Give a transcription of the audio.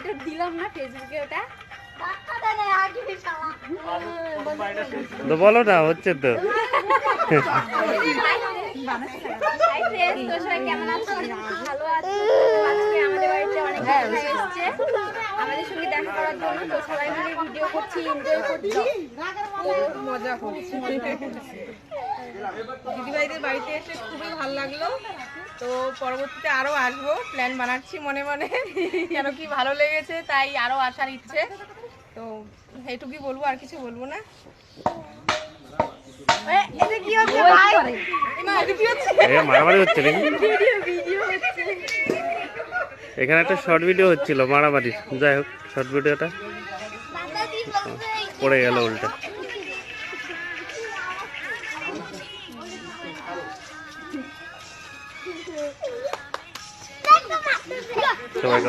এটা দিলাম না ফেসবুকে ওটা তো বলো না, হচ্ছে তো। কেমন আছো? ভালো আছো? আজকে আমাদের বাড়িতে অনেক ভাই এসেছে আমাদের সঙ্গে দেখা করার জন্য। তো সবাই মিলে ভিডিও করছি, এনজয় করছি, মজা করছি। দিদিভাইদের বাড়িতে এসে খুবই ভালো লাগলো। তো পরবর্তীতে আরো আসবো, প্ল্যান বানাচ্ছি মনে মনে, কেন কি ভালো লেগেছে তাই আরো আসার ইচ্ছে। তো এইটুকুই বলবো, আর কিছু বলবো না। এটা কি হচ্ছে ভাই? এটা কি হচ্ছে? মারামারি হচ্ছে নাকি? ভিডিও হচ্ছে। এখানে একটা শর্ট ভিডিও হচ্ছিল মারামারি, যাই হোক শর্ট ভিডিওটা পড়ে গেল উল্টা। সবাইকে